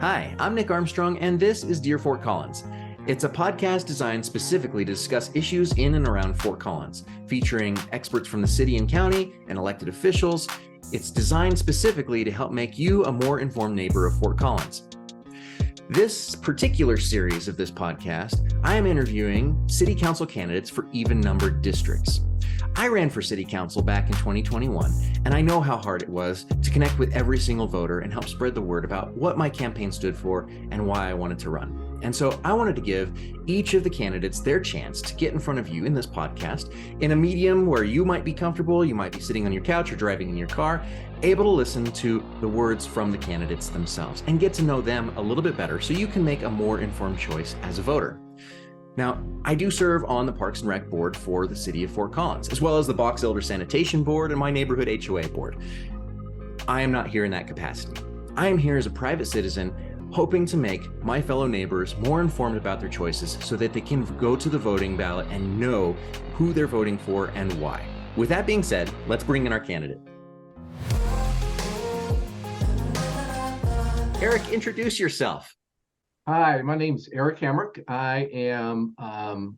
Hi, I'm Nick Armstrong, and this is Dear Fort Collins. It's a podcast designed specifically to discuss issues in and around Fort Collins, featuring experts from the city and county and elected officials. It's designed specifically to help make you a more informed neighbor of Fort Collins. This particular series of this podcast, I am interviewing city council candidates for even-numbered districts. I ran for city council back in 2021, and I know how hard it was to connect with every single voter and help spread the word about what my campaign stood for and why I wanted to run. And so I wanted to give each of the candidates their chance to get in front of you in this podcast in a medium where you might be comfortable, you might be sitting on your couch or driving in your car, able to listen to the words from the candidates themselves and get to know them a little bit better so you can make a more informed choice as a voter. Now, I do serve on the Parks and Rec board for the city of Fort Collins, as well as the Box Elder Sanitation Board and my neighborhood HOA board. I am not here in that capacity. I am here as a private citizen, hoping to make my fellow neighbors more informed about their choices so that they can go to the voting ballot and know who they're voting for and why. With that being said, let's bring in our candidate. Eric, introduce yourself. Hi, my name is Eric Hamrick. I am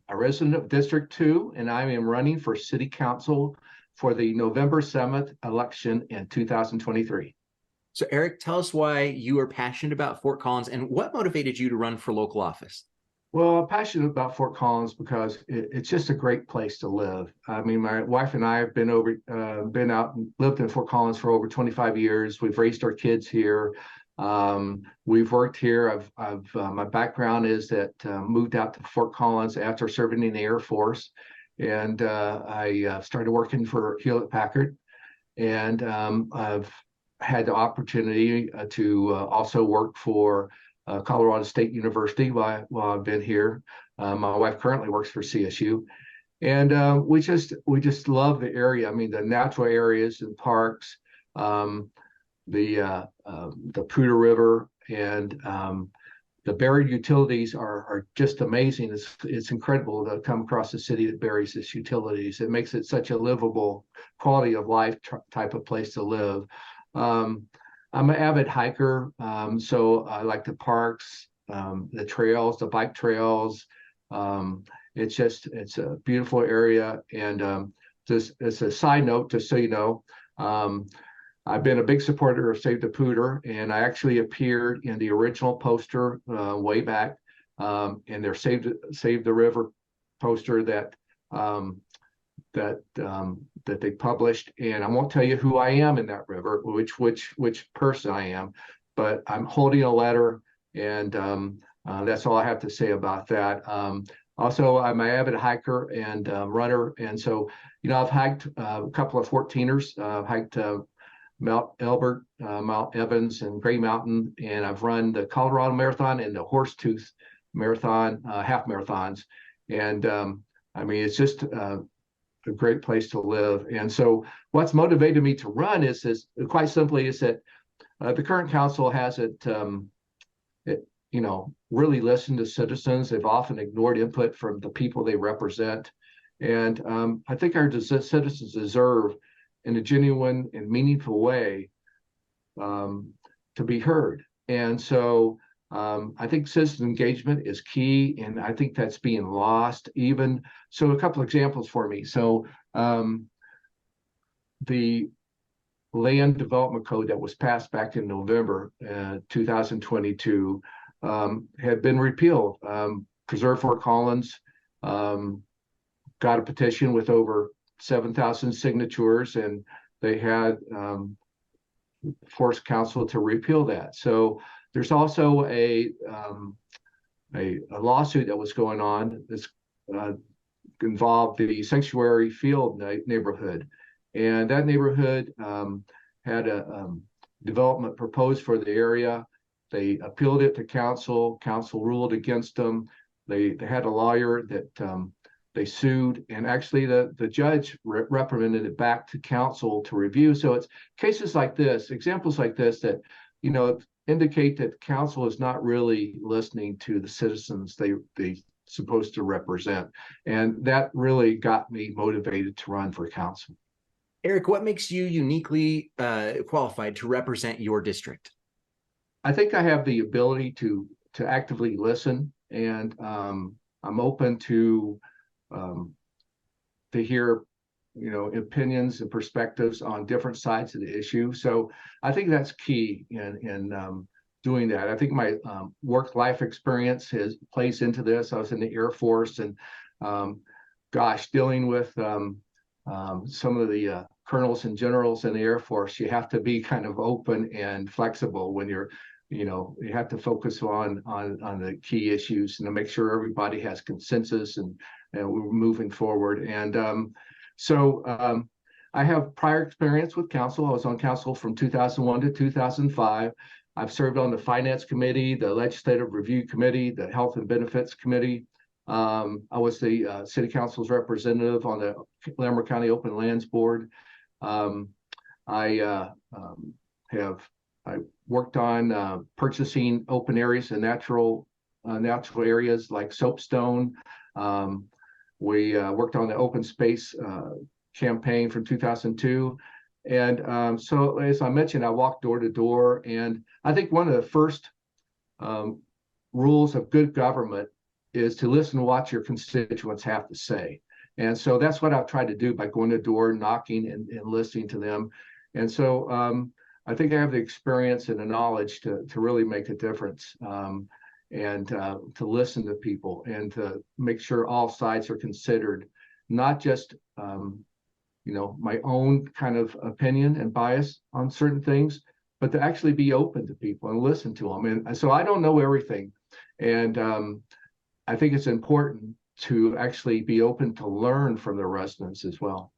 a resident of District 2, and I am running for City Council for the November 7th election in 2023. So Eric, tell us why you are passionate about Fort Collins and what motivated you to run for local office? Well, I'm passionate about Fort Collins because it's just a great place to live. I mean, my wife and I have been out and lived in Fort Collins for over 25 years. We've raised our kids here. We've worked here. My background is that moved out to Fort Collins after serving in the Air Force, and I started working for Hewlett Packard, and I've had the opportunity to also work for Colorado State University while I've been here. My wife currently works for CSU, and we just love the area. I mean, the natural areas and parks. The Poudre River and the buried utilities are just amazing. It's incredible to come across a city that buries its utilities. It makes it such a livable quality of life type of place to live. I'm an avid hiker, so I like the parks, the trails, the bike trails. It's a beautiful area. And just as a side note, just so you know, I've been a big supporter of Save the Poudre, and I actually appeared in the original poster way back in their Save the River poster that they published. And I won't tell you who I am in that river, which person I am, but I'm holding a letter, and that's all I have to say about that. Also, I'm an avid hiker and runner, and so I've hiked a couple of 14ers. I've hiked Mount Elbert, Mount Evans, and Gray Mountain, and I've run the Colorado Marathon and the Horsetooth Marathon, half marathons. And I mean, it's just a great place to live. And so what's motivated me to run is quite simply is that the current council hasn't really listened to citizens. They've often ignored input from the people they represent. And I think our citizens deserve, in a genuine and meaningful way, to be heard. And so I think citizen engagement is key, and I think that's being lost even. So a couple examples for me. So the land development code that was passed back in November 2022 had been repealed. Preserve Fort Collins got a petition with over 7,000 signatures, and they had forced council to repeal that. So there's also a lawsuit that was going on that's involved the Sanctuary Field neighborhood, and that neighborhood had a development proposed for the area. They appealed it to council. Council ruled against them. They had a lawyer that they sued, and actually the judge reprimanded it back to council to review. So it's cases like this, examples like this that, indicate that council is not really listening to the citizens they supposed to represent. And that really got me motivated to run for council. Eric, what makes you uniquely qualified to represent your district? I think I have the ability to actively listen, and I'm open um, to hear, opinions and perspectives on different sides of the issue. So I think that's key in doing that. I think my work life experience has plays into this. I was in the Air Force, and um, gosh, dealing with some of the colonels and generals in the Air Force, you have to be kind of open and flexible when you have to focus on the key issues and to make sure everybody has consensus and we're moving forward. And I have prior experience with council. I was on council from 2001 to 2005. I've served on the Finance Committee, the Legislative Review Committee, the Health and Benefits Committee. I was the City Council's representative on the Lamar County Open Lands Board. Um, I worked on purchasing open areas and natural areas like soapstone. We worked on the open space campaign from 2002. And so, as I mentioned, I walked door to door. And I think one of the first rules of good government is to listen to what your constituents have to say. And so that's what I've tried to do by going to door, knocking, and listening to them. And so I think I have the experience and the knowledge to really make a difference, and to listen to people and to make sure all sides are considered, not just my own kind of opinion and bias on certain things, but to actually be open to people and listen to them. And so I don't know everything, and I think it's important to actually be open to learn from the residents as well.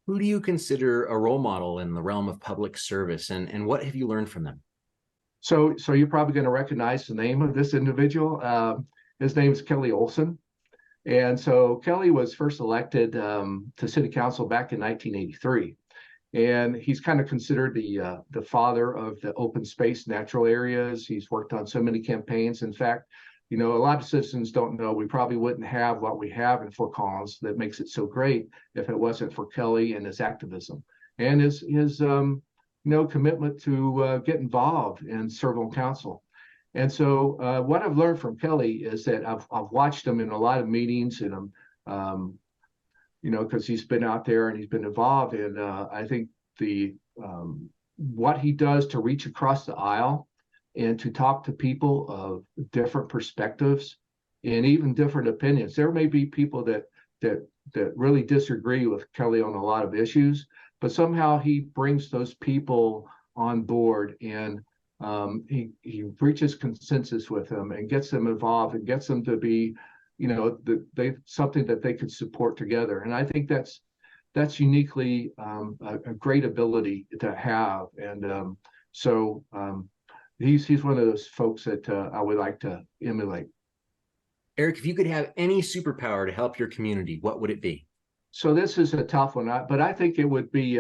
Who do you consider a role model in the realm of public service, and what have you learned from them? So you're probably going to recognize the name of this individual. His name is Kelly Olsen. And so Kelly was first elected to city council back in 1983. And he's kind of considered the father of the open space natural areas. He's worked on so many campaigns. In fact, a lot of citizens don't know we probably wouldn't have what we have in Fort Collins that makes it so great if it wasn't for Kelly and his activism and his commitment to get involved and serve on council. And so what I've learned from Kelly is that I've watched him in a lot of meetings, and because he's been out there and he's been involved. And I think what he does to reach across the aisle and to talk to people of different perspectives and even different opinions. There may be people that really disagree with Kelly on a lot of issues, but somehow he brings those people on board, and he reaches consensus with them and gets them involved and gets them to be, something that they could support together. And I think that's uniquely a great ability to have. And he's one of those folks that I would like to emulate. Eric, if you could have any superpower to help your community, what would it be? So this is a tough one, but I think it would be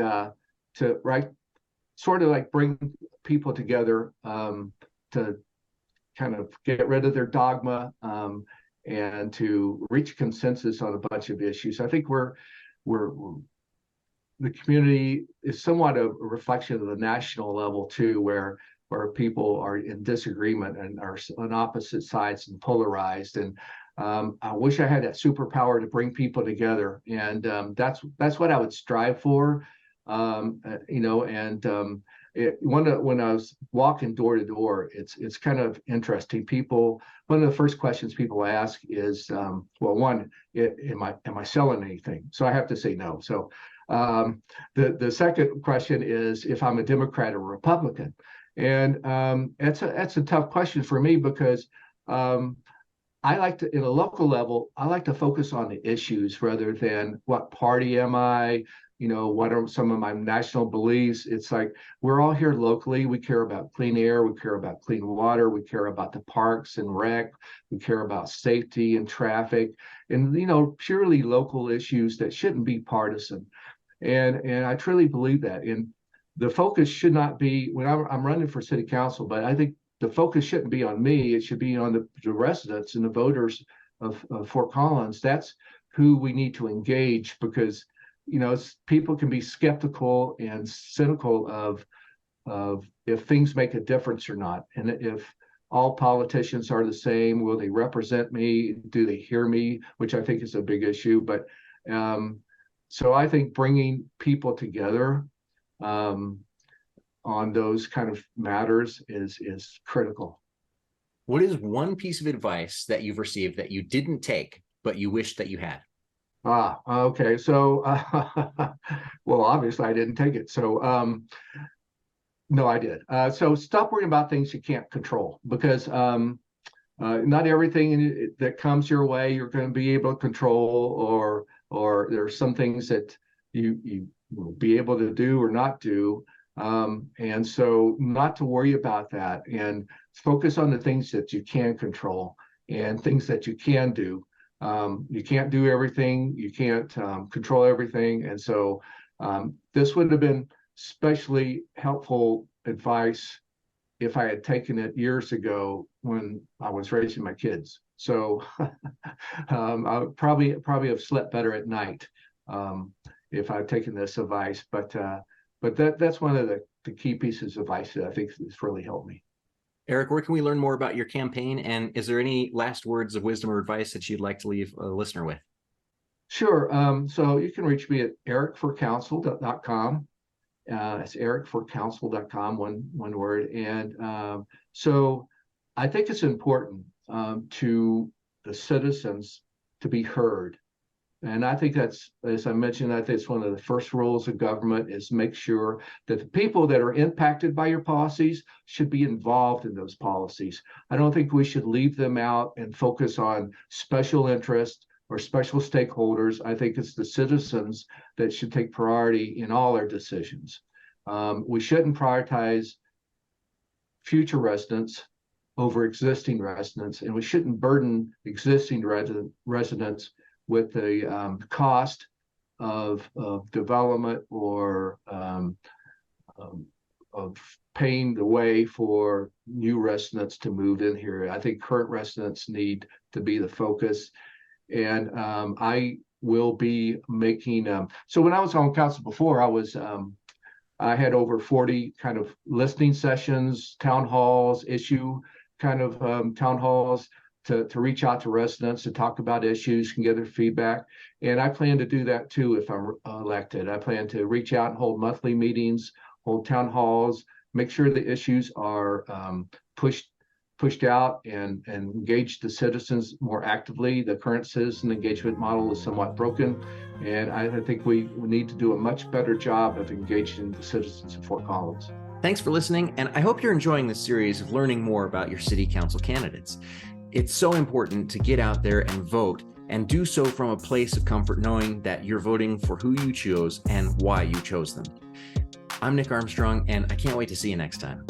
sort of like bring people together to kind of get rid of their dogma and to reach consensus on a bunch of issues. I think we're the community is somewhat a reflection of the national level too, where people are in disagreement and are on opposite sides and polarized. And I wish I had that superpower to bring people together. And that's what I would strive for. When I was walking door to door, it's kind of interesting. One of the first questions people ask is, am I selling anything? So I have to say no. So the second question is if I'm a Democrat or Republican. And that's a tough question for me because I like to, in a local level, I like to focus on the issues rather than what party am I, what are some of my national beliefs. It's like we're all here locally. We care about clean air. We care about clean water. We care about the parks and rec. We care about safety and traffic and, purely local issues that shouldn't be partisan. And I truly believe that. And the focus should not be when I'm running for city council, but I think the focus shouldn't be on me. It should be on the residents and the voters of Fort Collins. That's who we need to engage because, people can be skeptical and cynical of of if things make a difference or not. And if all politicians are the same, will they represent me? Do they hear me? Which I think is a big issue. But so I think bringing people together on those kind of matters is critical. What is one piece of advice that you've received that you didn't take, but you wish that you had? Okay. So, well, obviously I didn't take it. So, no, I did. So stop worrying about things you can't control, because not everything that comes your way you're going to be able to control, or there are some things that you will be able to do or not do. And so not to worry about that, and focus on the things that you can control and things that you can do. You can't do everything, you can't control everything. And so this would have been especially helpful advice if I had taken it years ago when I was raising my kids. So I would probably have slept better at night if I'd taken this advice. But that's one of the key pieces of advice that I think has really helped me. Eric, where can we learn more about your campaign? And is there any last words of wisdom or advice that you'd like to leave a listener with? Sure. So you can reach me at ericforcouncil.com. It's ericforcouncil.com, one word. And so I think it's important to the citizens to be heard. And I think that's, as I mentioned, I think it's one of the first rules of government is make sure that the people that are impacted by your policies should be involved in those policies. I don't think we should leave them out and focus on special interests or special stakeholders. I think it's the citizens that should take priority in all our decisions. We shouldn't prioritize future residents over existing residents, and we shouldn't burden existing residents with the cost of development or of paying the way for new residents to move in here. I think current residents need to be the focus. And I will be making, so when I was on council before, I had over 40 kind of listening sessions, town halls, issue kind of town halls, to reach out to residents to talk about issues and get their feedback. And I plan to do that too if I'm elected. I plan to reach out and hold monthly meetings, hold town halls, make sure the issues are pushed out and engage the citizens more actively. The current citizen engagement model is somewhat broken, and I think we need to do a much better job of engaging the citizens of Fort Collins. Thanks for listening, and I hope you're enjoying this series of learning more about your city council candidates. It's so important to get out there and vote, and do so from a place of comfort knowing that you're voting for who you chose and why you chose them. I'm Nick Armstrong, and I can't wait to see you next time.